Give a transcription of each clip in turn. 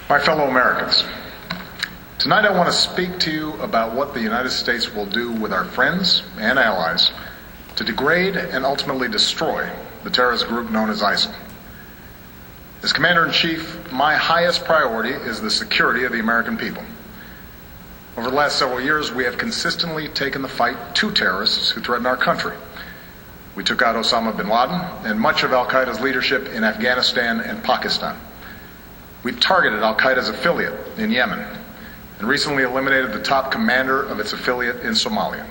My fellow Americans, tonight I want to speak to you about what the United States will do with our friends and allies to degrade and ultimately destroy the terrorist group known as ISIL. As Commander-in-Chief, my highest priority is the security of the American people. Over the last several years, we have consistently taken the fight to terrorists who threaten our country. We took out Osama bin Laden and much of al-Qaeda's leadership in Afghanistan and Pakistan. We've targeted al-Qaeda's affiliate in Yemen and recently eliminated the top commander of its affiliate in Somalia.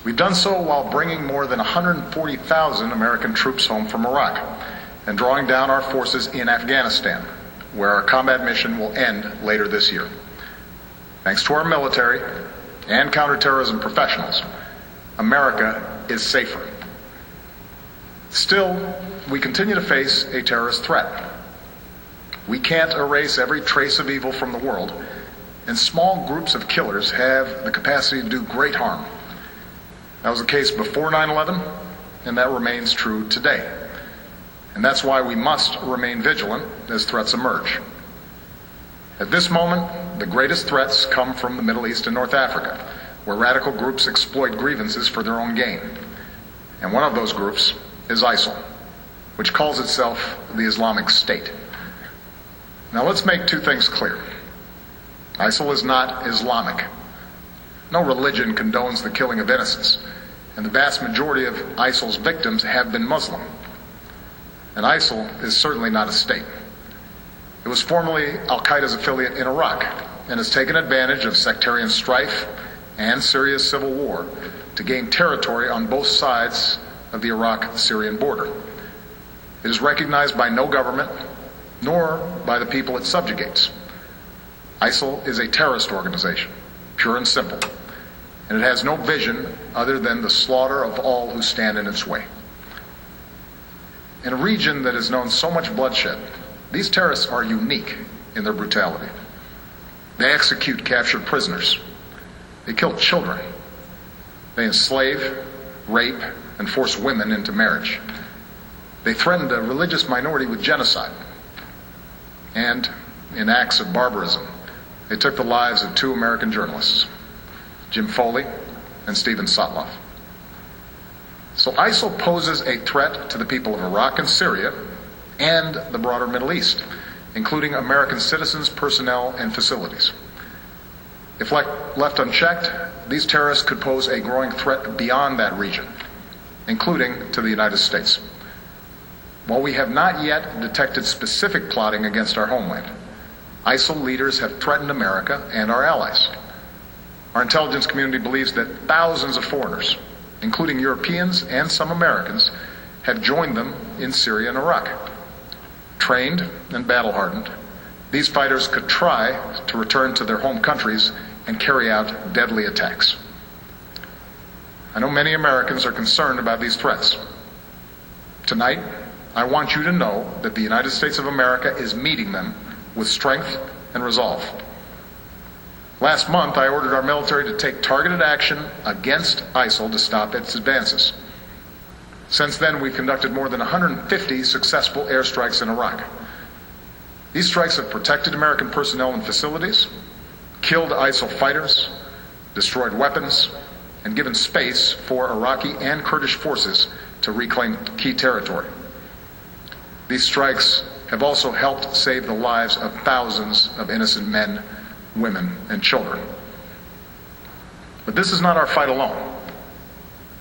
We've done so while bringing more than 140,000 American troops home from Iraq and drawing down our forces in Afghanistan, where our combat mission will end later this year. Thanks to our military and counterterrorism professionals, America is safer. Still, we continue to face a terrorist threat. We can't erase every trace of evil from the world, and small groups of killers have the capacity to do great harm. That was the case before 9/11, and that remains true today. And that's why we must remain vigilant as threats emerge. At this moment, the greatest threats come from the Middle East and North Africa, where radical groups exploit grievances for their own gain. And one of those groups is ISIL, which calls itself the Islamic State. Now let's make two things clear. ISIL is not Islamic. No religion condones the killing of innocents, and the vast majority of ISIL's victims have been Muslim. And ISIL is certainly not a state. It was formerly al-Qaeda's affiliate in Iraq and has taken advantage of sectarian strife and Syria's civil war to gain territory on both sides of the Iraq-Syrian border. It is recognized by no government, nor by the people it subjugates. ISIL is a terrorist organization, pure and simple, and it has no vision other than the slaughter of all who stand in its way. In a region that has known so much bloodshed, these terrorists are unique in their brutality. They execute captured prisoners. They kill children. They enslave, rape, and force women into marriage. They threatened a religious minority with genocide. And in acts of barbarism, they took the lives of two American journalists, Jim Foley and Stephen Sotloff. So ISIL poses a threat to the people of Iraq and Syria and the broader Middle East, including American citizens, personnel, and facilities. If left unchecked, these terrorists could pose a growing threat beyond that region, including to the United States. While we have not yet detected specific plotting against our homeland, ISIL leaders have threatened America and our allies. Our intelligence community believes that thousands of foreigners, including Europeans and some Americans, have joined them in Syria and Iraq. Trained and battle-hardened, these fighters could try to return to their home countries and carry out deadly attacks. I know many Americans are concerned about these threats. Tonight, I want you to know that the United States of America is meeting them with strength and resolve. Last month, I ordered our military to take targeted action against ISIL to stop its advances. Since then, we've conducted more than 150 successful airstrikes in Iraq. These strikes have protected American personnel and facilities, killed ISIL fighters, destroyed weapons, and given space for Iraqi and Kurdish forces to reclaim key territory. These strikes have also helped save the lives of thousands of innocent men, women, and children. But this is not our fight alone.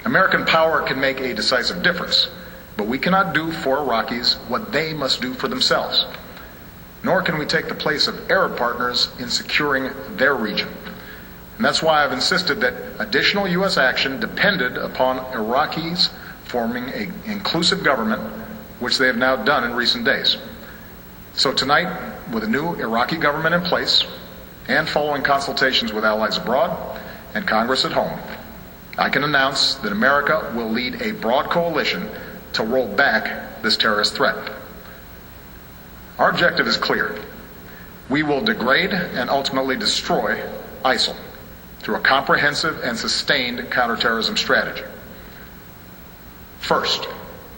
American power can make a decisive difference, but we cannot do for Iraqis what they must do for themselves. Nor can we take the place of Arab partners in securing their region. And that's why I've insisted that additional U.S. action depended upon Iraqis forming an inclusive government, which they have now done in recent days. So tonight, with a new Iraqi government in place, and following consultations with allies abroad and Congress at home, I can announce that America will lead a broad coalition to roll back this terrorist threat. Our objective is clear. We will degrade and ultimately destroy ISIL through a comprehensive and sustained counterterrorism strategy. First,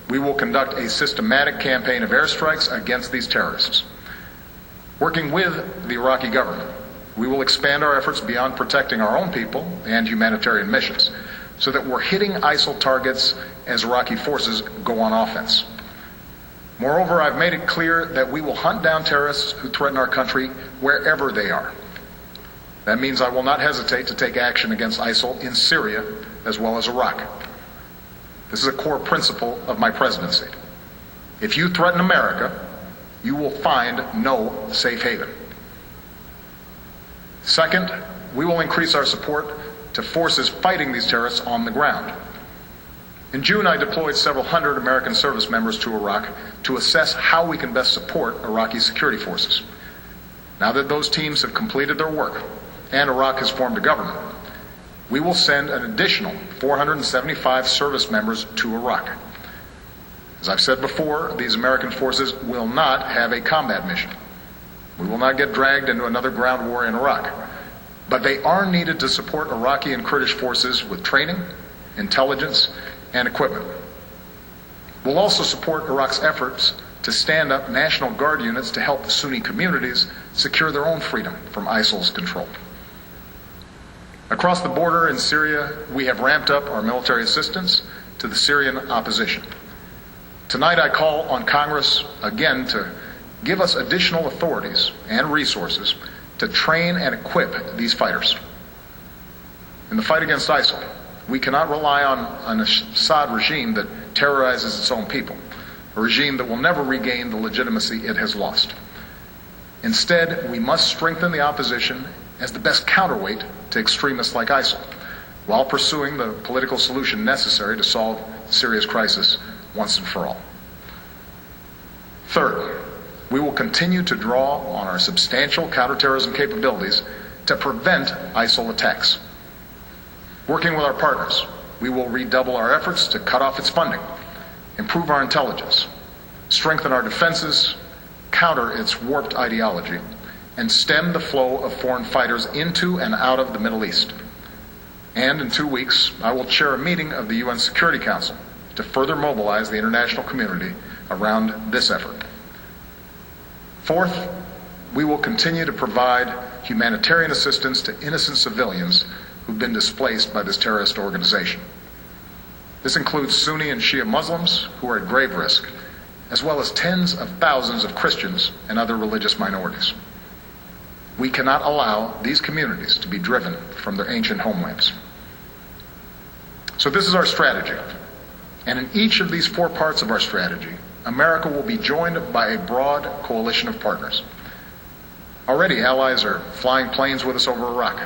we will conduct a systematic campaign of airstrikes against these terrorists. Working with the Iraqi government, we will expand our efforts beyond protecting our own people and humanitarian missions so that we're hitting ISIL targets as Iraqi forces go on offense. Moreover, I've made it clear that we will hunt down terrorists who threaten our country wherever they are. That means I will not hesitate to take action against ISIL in Syria as well as Iraq. This is a core principle of my presidency. If you threaten America, you will find no safe haven. Second, we will increase our support to forces fighting these terrorists on the ground. In June, I deployed several hundred American service members to Iraq to assess how we can best support Iraqi security forces. Now that those teams have completed their work and Iraq has formed a government, we will send an additional 475 service members to Iraq. As I've said before, these American forces will not have a combat mission. We will not get dragged into another ground war in Iraq. But they are needed to support Iraqi and Kurdish forces with training, intelligence, and equipment. We'll also support Iraq's efforts to stand up National Guard units to help the Sunni communities secure their own freedom from ISIL's control. Across the border in Syria, we have ramped up our military assistance to the Syrian opposition. Tonight I call on Congress again to give us additional authorities and resources to train and equip these fighters. In the fight against ISIL, we cannot rely on an Assad regime that terrorizes its own people, a regime that will never regain the legitimacy it has lost. Instead, we must strengthen the opposition as the best counterweight to extremists like ISIL, while pursuing the political solution necessary to solve Syria's crisis once and for all. Third, we will continue to draw on our substantial counterterrorism capabilities to prevent ISIL attacks. Working with our partners, we will redouble our efforts to cut off its funding, improve our intelligence, strengthen our defenses, counter its warped ideology, and stem the flow of foreign fighters into and out of the Middle East. And in 2 weeks, I will chair a meeting of the UN Security Council to further mobilize the international community around this effort. Fourth, we will continue to provide humanitarian assistance to innocent civilians who've been displaced by this terrorist organization. This includes Sunni and Shia Muslims who are at grave risk, as well as tens of thousands of Christians and other religious minorities. We cannot allow these communities to be driven from their ancient homelands. So this is our strategy. And in each of these 4 parts of our strategy, America will be joined by a broad coalition of partners. Already, allies are flying planes with us over Iraq,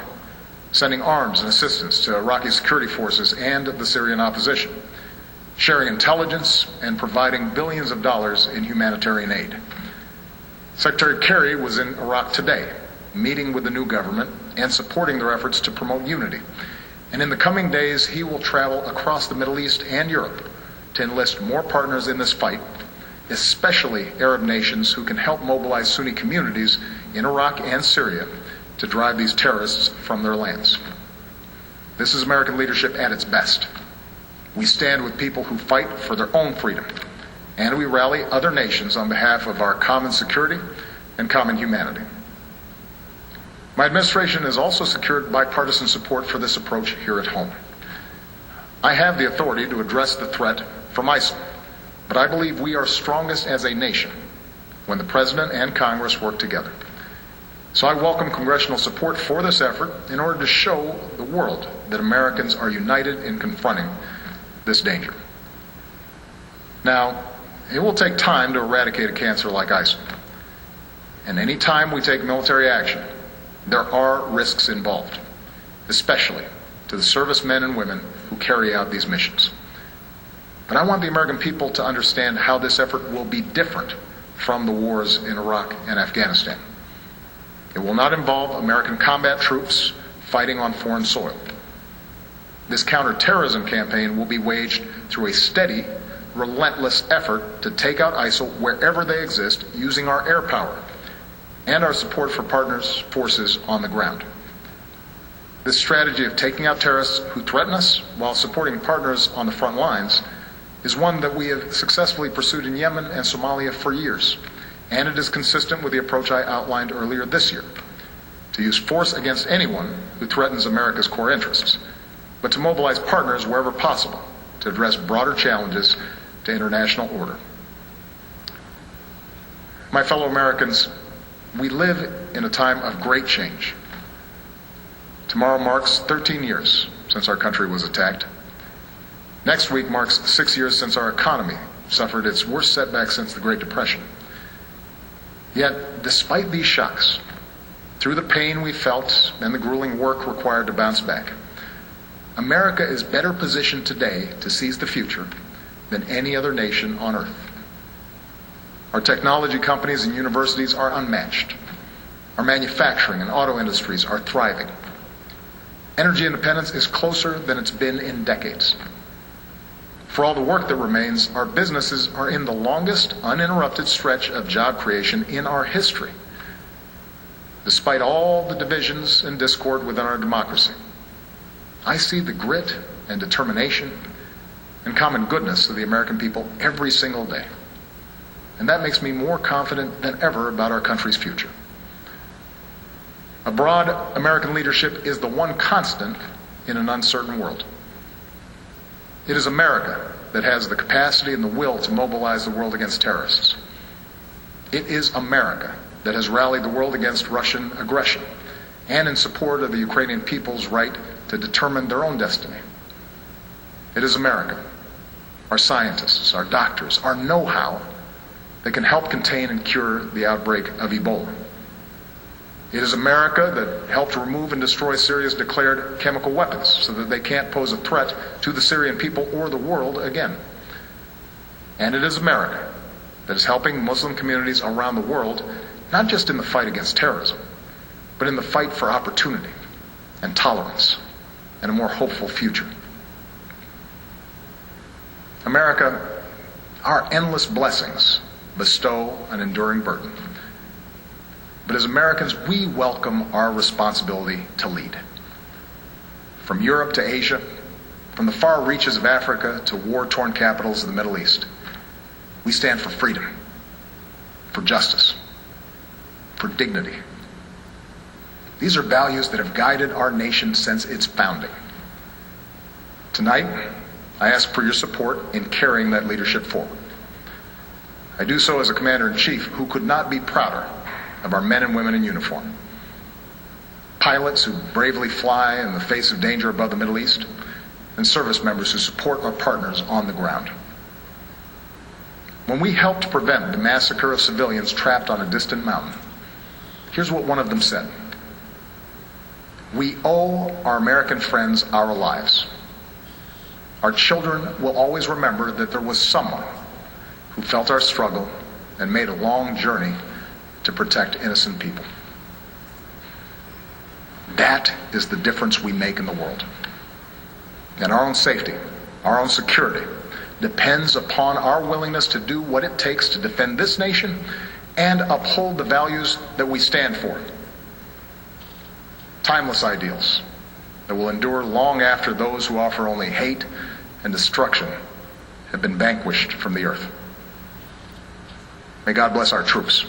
sending arms and assistance to Iraqi security forces and the Syrian opposition, sharing intelligence and providing billions of dollars in humanitarian aid. Secretary Kerry was in Iraq today, meeting with the new government and supporting their efforts to promote unity. And in the coming days, he will travel across the Middle East and Europe to enlist more partners in this fight, especially Arab nations who can help mobilize Sunni communities in Iraq and Syria to drive these terrorists from their lands. This is American leadership at its best. We stand with people who fight for their own freedom, and we rally other nations on behalf of our common security and common humanity. My administration has also secured bipartisan support for this approach here at home. I have the authority to address the threat from ISIL, but I believe we are strongest as a nation when the President and Congress work together. So I welcome congressional support for this effort in order to show the world that Americans are united in confronting this danger. Now, it will take time to eradicate a cancer like ISIL. And any time we take military action, there are risks involved, especially to the servicemen and women who carry out these missions. But I want the American people to understand how this effort will be different from the wars in Iraq and Afghanistan. It will not involve American combat troops fighting on foreign soil. This counterterrorism campaign will be waged through a steady, relentless effort to take out ISIL wherever they exist using our air power and our support for partners' forces on the ground. This strategy of taking out terrorists who threaten us while supporting partners on the front lines is one that we have successfully pursued in Yemen and Somalia for years, And it is consistent with the approach I outlined earlier this year, to use force against anyone who threatens America's core interests, but to mobilize partners wherever possible to address broader challenges to international order. My fellow Americans, we live in a time of great change. Tomorrow marks 13 years since our country was attacked. Next week marks 6 years since our economy suffered its worst setback since the Great Depression. Yet, despite these shocks, through the pain we felt and the grueling work required to bounce back, America is better positioned today to seize the future than any other nation on earth. Our technology companies and universities are unmatched. Our manufacturing and auto industries are thriving. Energy independence is closer than it's been in decades. For all the work that remains, our businesses are in the longest uninterrupted stretch of job creation in our history, despite all the divisions and discord within our democracy. I see the grit and determination and common goodness of the American people every single day. And that makes me more confident than ever about our country's future. A broad American leadership is the one constant in an uncertain world. It is America that has the capacity and the will to mobilize the world against terrorists. It is America that has rallied the world against Russian aggression and in support of the Ukrainian people's right to determine their own destiny. It is America, our scientists, our doctors, our know-how that can help contain and cure the outbreak of Ebola. It is America that helped remove and destroy Syria's declared chemical weapons so that they can't pose a threat to the Syrian people or the world again. And it is America that is helping Muslim communities around the world, not just in the fight against terrorism, but in the fight for opportunity and tolerance and a more hopeful future. America, our endless blessings bestow an enduring burden. But as Americans, we welcome our responsibility to lead. From Europe to Asia, from the far reaches of Africa to war-torn capitals of the Middle East, we stand for freedom, for justice, for dignity. These are values that have guided our nation since its founding. Tonight, I ask for your support in carrying that leadership forward. I do so as a commander-in-chief who could not be prouder of our men and women in uniform. Pilots who bravely fly in the face of danger above the Middle East, and service members who support our partners on the ground. When we helped prevent the massacre of civilians trapped on a distant mountain, here's what one of them said: "We owe our American friends our lives. Our children will always remember that there was someone who felt our struggle and made a long journey to protect innocent people." That is the difference we make in the world. And our own safety, our own security, depends upon our willingness to do what it takes to defend this nation and uphold the values that we stand for. Timeless ideals that will endure long after those who offer only hate and destruction have been vanquished from the earth. May God bless our troops,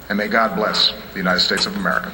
and may God bless the United States of America.